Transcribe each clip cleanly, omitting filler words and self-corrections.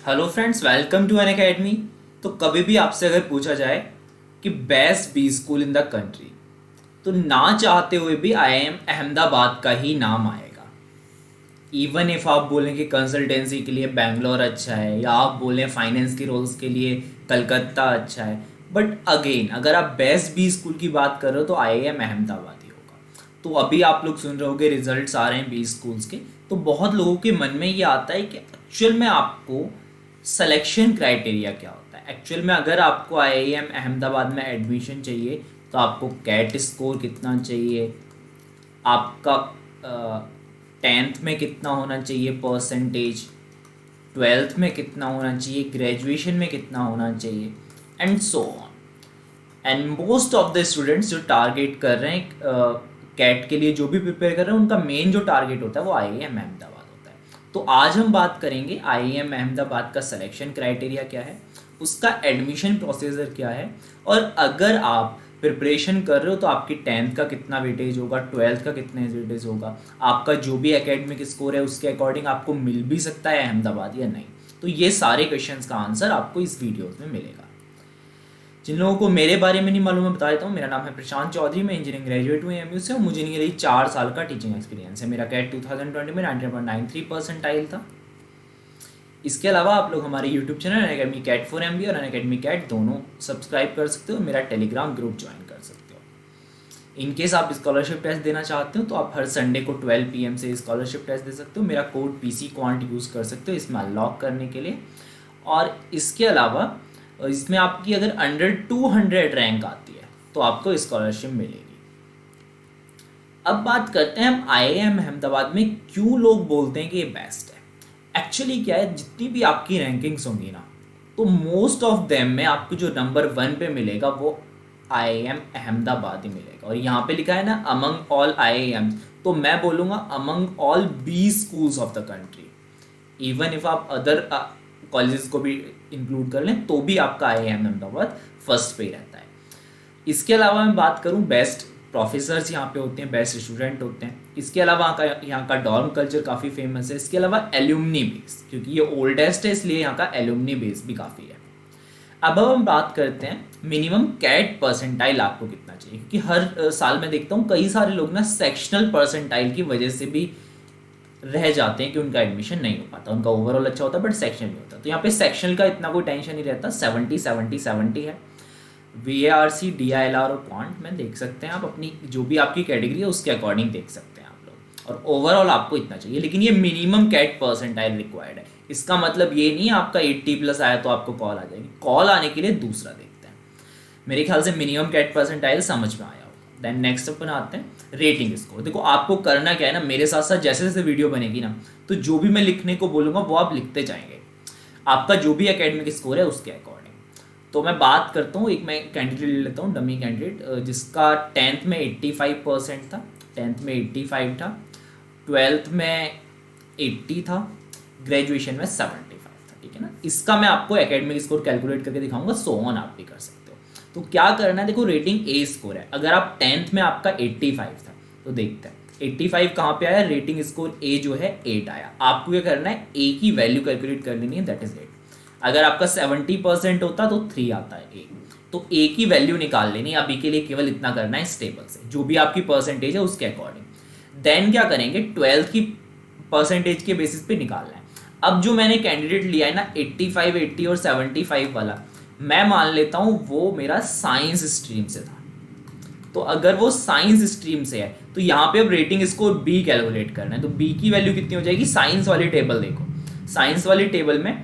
Hello friends, welcome to Unacademy. तो कभी भी आपसे अगर पूछा जाए कि best B school in the country, तो ना चाहते हुए भी आईआईएम अहमदाबाद का ही नाम आएगा। इवन इफ आप बोलें कि कंसल्टेंसी के लिए बेंगलोर अच्छा है, या आप बोलें फाइनेंस के रोल्स के लिए कलकत्ता अच्छा है, बट अगेन अगर आप बेस्ट बी स्कूल की बात कर रहे हो तो आईआईएम अहमदाबाद ही होगा। तो अभी आप लोग सुन रहे होगे रिजल्ट्स आ रहे हैं बी स्कूल्स के, तो बहुत लोगों के मन में ये आता है कि एक्चुअल में आपको सिलेक्शन क्राइटेरिया क्या होता है। एक्चुअल में अगर आपको आईआईएम अहमदाबाद में एडमिशन चाहिए तो आपको कैट स्कोर कितना चाहिए, आपका टेंथ में कितना होना चाहिए परसेंटेज, ट्वेल्थ में कितना होना चाहिए, ग्रेजुएशन में कितना होना चाहिए, and so on. And most of the students जो टारगेट कर रहे हैं कैट के लिए, जो भी प्रिपेयर कर रहे हैं, उनका मेन जो टारगेट होता है वो आईआईएम अहमदाबाद होता है। तो आज हम बात करेंगे आईआईएम अहमदाबाद का सिलेक्शन क्राइटेरिया क्या है, उसका एडमिशन प्रोसीजर क्या है, और अगर आप प्रिपरेशन कर रहे हो तो आपकी टेंथ का कितना वेटेज होगा, ट्वेल्थ का कितना वेटेज होगा, आपका जो भी एकेडमिक स्कोर है उसके अकॉर्डिंग आपको मिल भी सकता है अहमदाबाद या नहीं। तो ये सारे क्वेश्चंस का आंसर आपको इस वीडियो में मिलेगा। जिन लोगों को मेरे बारे में नहीं मालूम है बता देता हूँ। मेरा नाम है प्रशांत चौधरी, मैं इंजीनियरिंग ग्रेजुएट हूँ एमयू से, और मुझे नहीं रही 4 साल का टीचिंग एक्सपीरियंस है। मेरा कैट 2020 में 90.93 परसेंटाइल था। इसके अलावा आप लोग हमारे YouTube channel Unacademy CAT for MBA और अनअकैडमी कैट दोनों सब्सक्राइब कर सकते हो, मेरा टेलीग्राम ग्रुप ज्वाइन कर सकते हो। इन केस आप स्कॉलरशिप टेस्ट देना चाहते हो तो आप हर संडे को 12 PM से स्कॉलरशिप टेस्ट दे सकते हो। मेरा कोड पीसी क्वांट यूज़ कर सकते हो इसमें अनलॉक करने के लिए। और इसके अलावा इसमें आपकी अगर अंडर 200 रैंक आती है तो आपको स्कॉलरशिप मिलेगी। अब बात करते हैं हम आईआईएम अहमदाबाद में क्यों लोग बोलते हैं कि ये बेस्ट है। एक्चुअली क्या है, जितनी भी आपकी रैंकिंग्स होंगी ना, तो मोस्ट ऑफ देम में आपको जो नंबर 1 पे मिलेगा वो आईआईएम अहमदाबाद ही मिलेगा। और यहाँ पे लिखा है ना अमंग ऑल आईआईएम, तो मैं बोलूँगा among all B schools of the country. Even if आप अदर कॉलेजेस को भी इंक्लूड कर लें तो भी आपका आईआईएम अहमदाबाद फर्स्ट पे ही रहता है। इसके अलावा मैं बात करूं, बेस्ट प्रोफेसर्स यहाँ पे होते हैं, बेस्ट स्टूडेंट होते हैं। इसके अलावा यहाँ का डॉर्म कल्चर काफ़ी फेमस है। इसके अलावा एल्यूमनी बेस, क्योंकि ये ओल्डेस्ट है इसलिए यहाँ का एल्यूमनी बेस भी काफ़ी है। अब हम बात करते हैं मिनिमम कैट परसेंटाइल आपको कितना चाहिए, क्योंकि हर साल मैं देखता हूँ कई सारे लोग ना सेक्शनल परसेंटाइल की वजह से भी रह जाते हैं कि उनका एडमिशन नहीं हो पाता। उनका ओवरऑल अच्छा होता है बट सेक्शन नहीं होता। तो यहाँ पे सेक्शनल का इतना कोई टेंशन नहीं रहता। 70 है। VARC DILR और क्वांट में देख सकते हैं आप, अपनी जो भी आपकी कैटेगरी है उसके अकॉर्डिंग देख सकते हैं आप लोग। और ओवरऑल आपको इतना चाहिए, लेकिन ये मिनिमम कैट परसेंटाइल रिक्वायर्ड है। इसका मतलब ये नहीं है आपका 80+ आया तो आपको कॉल आ जाएगी। कॉल आने के लिए दूसरा देखते हैं। मेरे ख्याल से मिनिमम कैट परसेंटाइल समझ में आया होगा। देन नेक्स्ट अपन आते हैं रेटिंग स्कोर। देखो आपको करना क्या है ना, मेरे साथ साथ जैसे जैसे वीडियो बनेगी ना, तो जो भी मैं लिखने को बोलूँगा वो आप लिखते जाएंगे, आपका जो भी एकेडमिक स्कोर है उसके अकॉर्डिंग। तो मैं बात करता हूँ, एक मैं कैंडिडेट ले लेता हूँ, डमी कैंडिडेट, जिसका टेंथ में 85% था, टेंथ में 85 था, ट्वेल्थ में 80 था, ग्रेजुएशन में 75 था। ठीक है ना। इसका मैं आपको एकेडमिक स्कोर कैलकुलेट करके दिखाऊंगा, सो ऑन आप भी कर सकते हो। तो क्या करना है, देखो रेटिंग ए स्कोर है। अगर आप टेंथ में आपका 85 था तो देखते हैं 85 कहाँ पे आया, रेटिंग स्कोर ए जो है 8 आया। आपको क्या करना है, ए की वैल्यू कैलकुलेट कर लेनी है, दैट इज 8। अगर आपका 70% होता तो 3 आता है ए, तो ए की वैल्यू निकाल लेनी। अभी के लिए केवल इतना करना है स्टेबल से, जो भी आपकी परसेंटेज है उसके अकॉर्डिंग। देन क्या करेंगे, ट्वेल्थ की परसेंटेज के बेसिस पे निकालना है। अब जो मैंने कैंडिडेट लिया है ना 85, 80 और 75 वाला, मैं मान लेता हूँ वो मेरा साइंस स्ट्रीम से था। तो अगर वो साइंस स्ट्रीम से है तो यहाँ पे अब रेटिंग स्कोर बी कैलकुलेट करना है। तो बी की वैल्यू कितनी हो जाएगी, साइंस वाली टेबल देखो, साइंस वाली टेबल में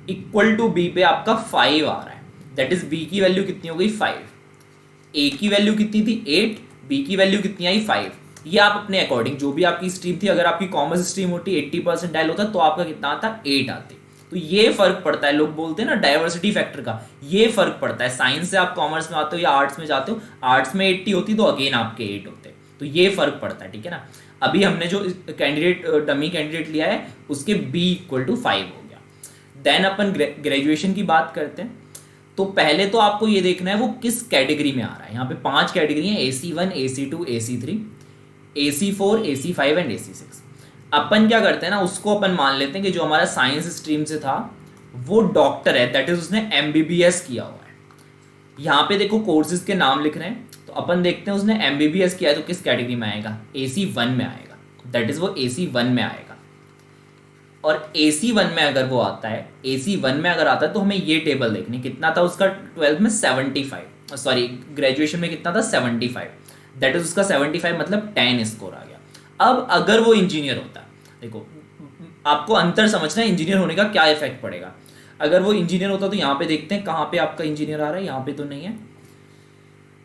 इक्वल टू बी पे आपका 5 आ रहा है। दैट इज बी की वैल्यू कितनी हो गई, 5। ए की वैल्यू कितनी थी, 8। बी की वैल्यू कितनी आई, 5। ये आप अपने अकॉर्डिंग, जो भी आपकी स्ट्रीम थी, अगर आपकी कॉमर्स स्ट्रीम होती 80% होता तो आपका कितना आता, 8 आते। तो ये फर्क पड़ता है, लोग बोलते हैं ना डाइवर्सिटी फैक्टर का, ये फर्क पड़ता है। साइंस से आप कॉमर्स में आते हो या आर्ट्स में जाते हो, आर्ट्स में 80 होती तो अगेन आपके 8 होते। तो ये फर्क पड़ता है। ठीक है ना। अभी हमने जो कैंडिडेट डमी कैंडिडेट लिया है उसके बी इक्वल टू 5 हो गया। देन अपन ग्रेजुएशन की बात करते हैं। तो पहले तो आपको ये देखना है वो किस कैटेगरी में आ रहा है। यहाँ पे 5 कैटेगरी है, AC1, AC2, AC3, AC4, AC5 and AC6। अपन क्या करते हैं ना, उसको अपन मान लेते हैं कि जो हमारा साइंस स्ट्रीम से था वो डॉक्टर है, दैट इज उसने एमबीबीएस किया हुआ है। यहाँ पे देखो कोर्सेज के नाम लिख रहे हैं, तो अपन देखते हैं उसने एमबीबीएस किया है तो किस कैटेगरी में आएगा, AC1 में आएगा, दैट इज वो AC1 में आएगा। और AC1 में अगर वो आता है, AC1 में अगर आता है तो हमें ये टेबल देखनी, कितना था उसका 12th में 75, सॉरी ग्रेजुएशन में कितना था 75, दैट इज उसका 75 मतलब 10 स्कोर आ गया। अब अगर वो इंजीनियर होता, देखो आपको अंतर समझना है इंजीनियर होने का क्या इफेक्ट पड़ेगा। अगर वो इंजीनियर होता तो यहाँ पे देखते हैं कहाँ पे आपका इंजीनियर आ रहा है, यहाँ पे तो नहीं है,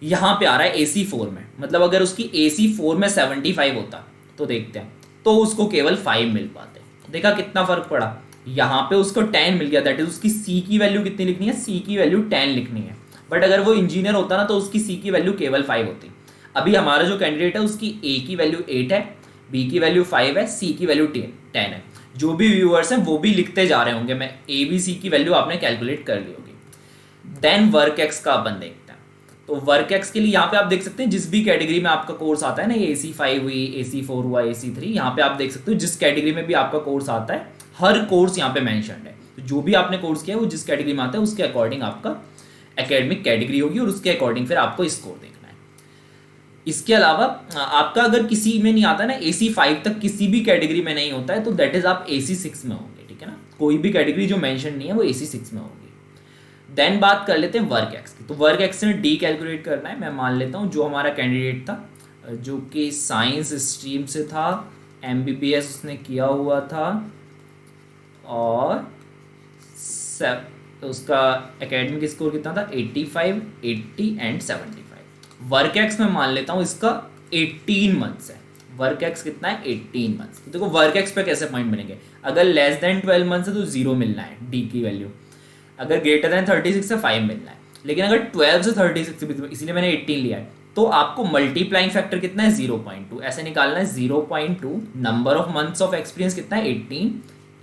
यहाँ पे आ रहा है AC4 में, मतलब अगर उसकी AC4 में 75 होता तो देखते हैं, तो उसको केवल 5 मिल पाते। देखा कितना फर्क पड़ा, यहाँ पे उसको 10 मिल गया, दैट इज उसकी C की वैल्यू कितनी लिखनी है, C की वैल्यू 10 लिखनी है। बट अगर वो इंजीनियर होता ना तो उसकी C की वैल्यू केवल 5 होती। अभी हमारा जो कैंडिडेट है उसकी A की वैल्यू 8 है, B की वैल्यू 5 है, C की वैल्यू 10 है। जो भी व्यूअर्स हैं वो भी लिखते जा रहे होंगे, मैं ABC की वैल्यू आपने कैलकुलेट कर ली होगी। देन वर्क एक्स का अपन देखते हैं, तो वर्क एक्स के लिए यहाँ पे आप देख सकते हैं जिस भी कैटेगरी में आपका कोर्स आता है ना, ये AC5 हुई, AC4 हुआ, AC3, यहाँ पे आप देख सकते हो जिस कैटेगरी में भी आपका कोर्स आता है हर कोर्स यहाँ पे मेंशन्ड है। तो जो भी आपने कोर्स किया है वो जिस कैटेगरी में आता है उसके अकॉर्डिंग आपका एकेडमिक कैटेगरी होगी और उसके अकॉर्डिंग फिर आपको स्कोर देखना है। इसके अलावा आपका अगर किसी में नहीं आता ना, AC5 तक किसी भी कैटेगरी में नहीं होता है तो दैट इज आप AC6 में होंगे, ठीक है ना। कोई भी कैटेगरी जो मेंशन नहीं है वो AC6 में होगी। देन बात कर लेते हैं वर्क एक्स की, तो वर्क एक्स ने डी कैलकुलेट करना है। मैं मान लेता हूँ जो हमारा कैंडिडेट था जो कि साइंस स्ट्रीम से था, MBBS उसने किया हुआ था और उसका एकेडमिक स्कोर कितना था 85, 80 एंड 75। वर्क एक्स में मान लेता हूँ इसका 18 मंथ्स है। वर्क एक्स कितना है 18 मंथ्स। तो देखो वर्क एक्स पे कैसे पॉइंट बनेंगे, अगर लेस देन 12 मंथ्स है तो 0 मिलना है डी की वैल्यू, अगर ग्रेटर देन 36 से 5 मिलना है। लेकिन अगर 12 से 36, इसीलिए मैंने 18 लिया है, तो आपको मल्टीप्लाइंग फैक्टर कितना है 0.2, ऐसे निकालना है 0.2। Number of months of experience कितना है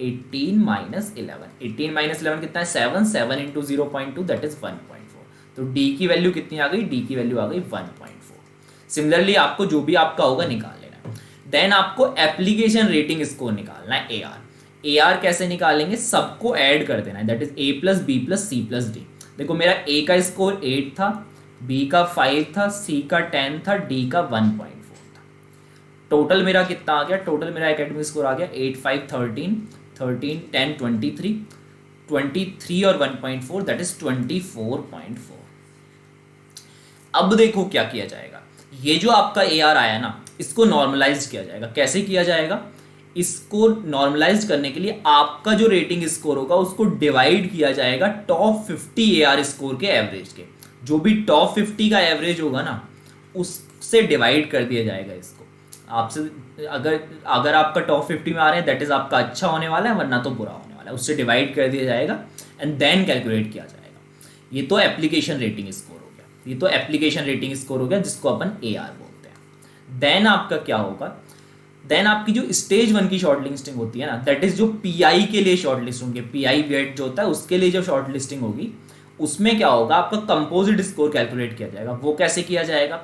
18 माइनस 11, 18 माइनस 11 कितना है 7, 7 इंटू 0.2 दैट इज 1.4। तो डी की वैल्यू कितनी आ गई, डी की वैल्यू आ गई 1.4। सिमिलरली आपको जो भी आपका होगा निकाल लेना है। देन आपको एप्लीकेशन रेटिंग स्कोर निकालना है AR कैसे निकालेंगे, सबको ऐड कर देना है, that is A plus B plus C plus D। देखो मेरा A का स्कोर 8 था, B का 5 था, C का 10 था, D का 1.4 था। टोटल मेरा कितना आ गया, टोटल मेरा एकेडमिक स्कोर आ गया 8, 5, 13, 13, 10, 23, 23 और 1.4 दैट इज 24.4। अब देखो क्या किया जाएगा, ये जो आपका AR आया ना इसको नॉर्मलाइज किया जाएगा। कैसे किया जाएगा, इसको नॉर्मलाइज करने के लिए आपका जो रेटिंग स्कोर होगा उसको डिवाइड किया जाएगा टॉप 50 AR स्कोर के एवरेज के। जो भी टॉप 50 का एवरेज होगा ना उससे डिवाइड कर दिया जाएगा इसको। आपसे अगर आपका टॉप 50 में आ रहे हैं दैट इज आपका अच्छा होने वाला है, वरना तो बुरा होने वाला है। उससे डिवाइड कर दिया जाएगा एंड देन कैलकुलेट किया जाएगा। ये तो एप्लीकेशन रेटिंग स्कोर हो गया, ये तो एप्लीकेशन रेटिंग स्कोर हो गया जिसको अपन AR बोलते हैं। देन आपका क्या होगा, देन आपकी जो स्टेज 1 की शॉर्ट लिस्टिंग होती है ना, दैट इज जो PI के लिए शॉर्ट लिस्ट होंगे, PI वेट जो होता है उसके लिए जो शॉर्ट लिस्टिंग होगी उसमें क्या होगा, आपका कंपोजिट स्कोर कैलकुलेट किया जाएगा। वो कैसे किया जाएगा,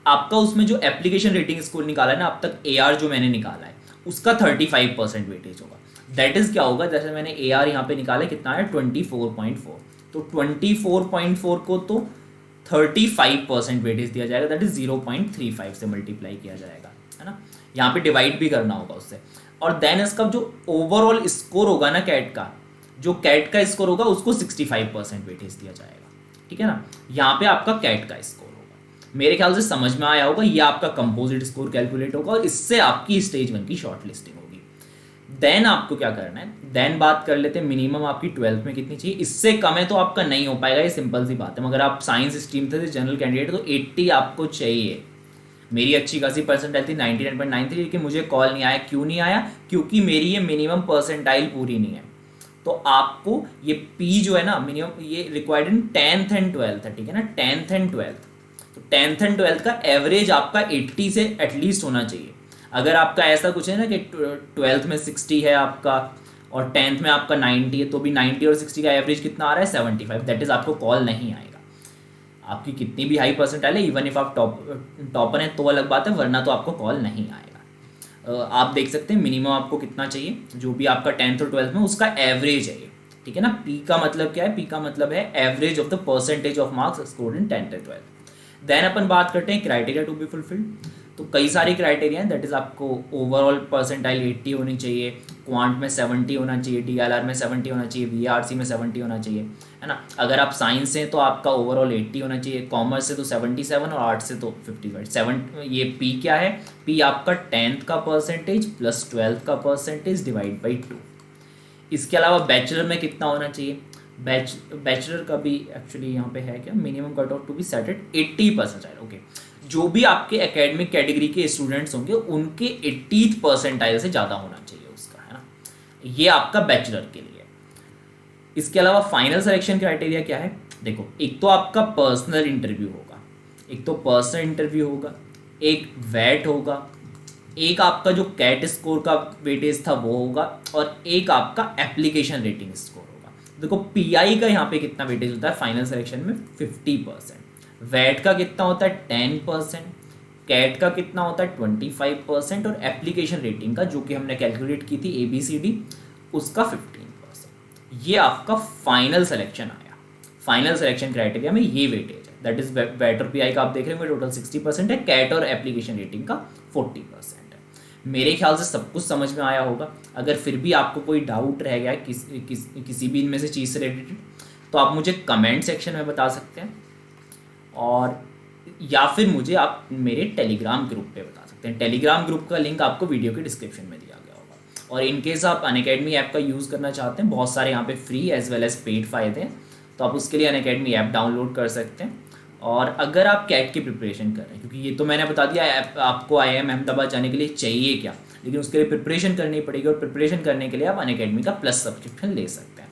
आपका उसमें जो एप्लीकेशन रेटिंग स्कोर निकाला है ना अब तक AR जो मैंने निकाला है उसका 35% वेटेज होगा। दैट इज क्या होगा, जैसे मैंने AR यहाँ पे निकाला कितना है 24.4, तो 24.4 को तो 35% वेटेज दिया जाएगा, दैट इज 0.35 से मल्टीप्लाई किया जाएगा, है ना। यहाँ पे डिवाइड भी करना होगा उससे। और देन इसका जो ओवरऑल स्कोर होगा ना कैट का, जो कैट का स्कोर होगा उसको 65% वेटेज दिया जाएगा, ठीक है ना। यहाँ पे आपका कैट का स्कोर होगा। मेरे ख्याल से समझ में आया होगा, ये आपका कंपोजिट स्कोर कैलकुलेट होगा और इससे आपकी स्टेज 1 की शॉर्ट लिस्टिंग होगी। देन आपको क्या करना है, देन बात कर लेते हैं मिनिमम आपकी 12th में कितनी चाहिए। इससे कम है तो आपका नहीं हो पाएगा, ये सिंपल सी बात है। मगर आप साइंस स्ट्रीम थे जनरल कैंडिडेट तो 80 आपको चाहिए। मेरी अच्छी खासी परसेंटाइल थी 99.93, लेकिन मुझे कॉल नहीं आया। क्यों नहीं आया, क्योंकि मेरी ये मिनिमम परसेंटाइल पूरी नहीं है। तो आपको ये P जो है ना मिनिमम, ये required in 10th and 12th है, ठीक है ना, 10th एंड 12th। तो 10th एंड 12th का एवरेज आपका 80 से एटलीस्ट होना चाहिए। अगर आपका ऐसा कुछ है ना कि 12th में 60 है आपका और 10th में आपका 90 है, तो भी 90 और 60 का एवरेज कितना आ रहा है 75, दैट इज आपको कॉल नहीं आएगा। आपकी कितनी भी हाई परसेंटाइल है, इवन इफ आप टॉपर हैं तो अलग बात है, वरना तो आपको कॉल नहीं आएगा। आप देख सकते हैं मिनिमम आपको कितना चाहिए, जो भी आपका 10th और 12th में उसका एवरेज है ये। ठीक है ना। पी का मतलब क्या है, पी का मतलब है average of the percentage of marks scored in 10th 12th। Then अपन बात करते हैं क्राइटेरिया टू बी फुलफिल्ड। तो कई सारे क्राइटेरिया हैं, दैट इज आपको ओवरऑल परसेंटाइल 80 होनी चाहिए, क्वांट में 70 होना चाहिए, डीएलआर में 70 होना चाहिए, वीआरसी में 70 होना चाहिए, है ना। अगर आप साइंस से तो आपका ओवरऑल 80 होना चाहिए, कॉमर्स से तो 77 और आर्ट्स से तो 55। ये पी क्या है, पी आपका 10th का परसेंटेज प्लस 12th का परसेंटेज डिवाइड बाई 2। इसके अलावा बैचलर में कितना होना चाहिए, बैचलर का भी एक्चुअली यहाँ पे है क्या, minimum cut off to be set at 80%। Okay, जो भी आपके एकेडमिक कैटेगरी के स्टूडेंट्स होंगे उनके 80th परसेंटाइल से ज़्यादा होना चाहिए उसका, है ना। ये आपका बैचलर के लिए। इसके अलावा फाइनल सिलेक्शन क्राइटेरिया क्या है, देखो एक तो आपका पर्सनल इंटरव्यू होगा, एक तो पर्सनल इंटरव्यू होगा, एक वैट होगा, एक आपका जो कैट स्कोर का वेटेज था वो होगा, और एक आपका एप्लीकेशन रेटिंग स्कोर होगा। देखो पीआई का यहाँ पे कितना वेटेज होता है फाइनल सिलेक्शन में, 50%। वैट का कितना होता है 10%, कैट का कितना होता है 25%, और एप्लीकेशन रेटिंग का जो कि हमने कैलकुलेट की थी ABCD उसका 15%। ये आपका फाइनल सिलेक्शन आया। फाइनल सिलेक्शन क्राइटेरिया में ये वेटेज है, दैट इज वैट और पीआई का आप देख रहे होंगे टोटल 60% है, कैट और एप्लीकेशन रेटिंग का 40%। मेरे ख्याल से सब कुछ समझ में आया होगा। अगर फिर भी आपको कोई डाउट रह गया किसी भी इनमें से चीज़ से रिलेटेड, तो आप मुझे कमेंट सेक्शन में बता सकते हैं, और या फिर मुझे आप मेरे टेलीग्राम ग्रुप पे बता सकते हैं। टेलीग्राम ग्रुप का लिंक आपको वीडियो के डिस्क्रिप्शन में दिया गया होगा। और इनकेस आप अनअकैडमी ऐप का यूज़ करना चाहते हैं, बहुत सारे यहाँ पे free as well as paid फ़ायदे हैं, तो आप उसके लिए अनअकैडमी ऐप डाउनलोड कर सकते हैं। और अगर आप कैट की प्रिपरेशन कर रहे हैं, क्योंकि ये तो मैंने बता दिया आपको IIM अहमदाबाद जाने के लिए चाहिए क्या, लेकिन उसके लिए प्रिपरेशन करनी पड़ेगी, और प्रिपरेशन करने के लिए आप अनअकैडमी का प्लस सब्सक्रिप्शन ले सकते हैं।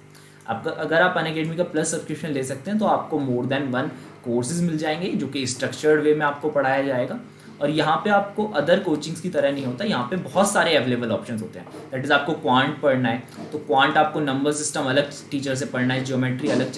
आपका अगर आप अनअकैडमी का प्लस सब्सक्रिप्शन ले सकते हैं तो आपको मोर देन 1 कोर्सेज मिल जाएंगे जो कि स्ट्रक्चर्ड वे में आपको पढ़ाया जाएगा। और यहाँ पे आपको अदर कोचिंग्स की तरह नहीं होता, यहाँ पे बहुत सारे अवेलेबल ऑप्शंस होते हैं। दैट इज़ आपको क्वांट पढ़ना है तो क्वांट आपको नंबर सिस्टम अलग टीचर से पढ़ना है, ज्योमेट्री अलग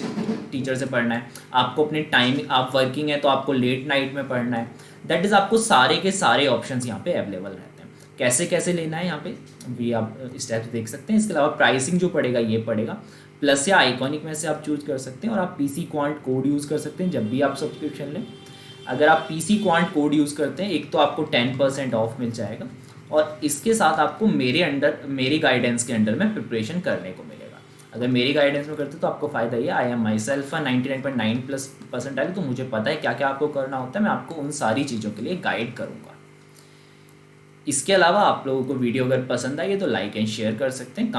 टीचर से पढ़ना है, आपको अपने टाइम आप वर्किंग है तो आपको लेट नाइट में पढ़ना है। दैट इज़ आपको सारे के सारे ऑप्शंस यहाँ पे अवेलेबल रहते हैं। कैसे कैसे लेना है यहाँ पे भी आप स्टेप्स देख सकते हैं। इसके अलावा प्राइसिंग जो पड़ेगा ये पड़ेगा, प्लस या आइकॉनिक में से आप चूज कर सकते हैं, और आप PC क्वांट कोड यूज़ कर सकते हैं जब भी आप सब्सक्रिप्शन लें। अगर आप PC क्वांट कोड यूज़ करते हैं, एक तो आपको 10% ऑफ मिल जाएगा, और इसके साथ आपको मेरी गाइडेंस के अंडर में प्रिपरेशन करने को मिलेगा। अगर मेरी गाइडेंस में करते तो आपको फ़ायदा ये, आई एम माई सेल्फ 99.9+ आए, तो मुझे पता है क्या क्या आपको करना होता है, मैं आपको उन सारी चीज़ों के लिए गाइड करूँगा। इसके अलावा आप लोगों को वीडियो अगर पसंद आई है तो लाइक एंड शेयर कर सकते हैं।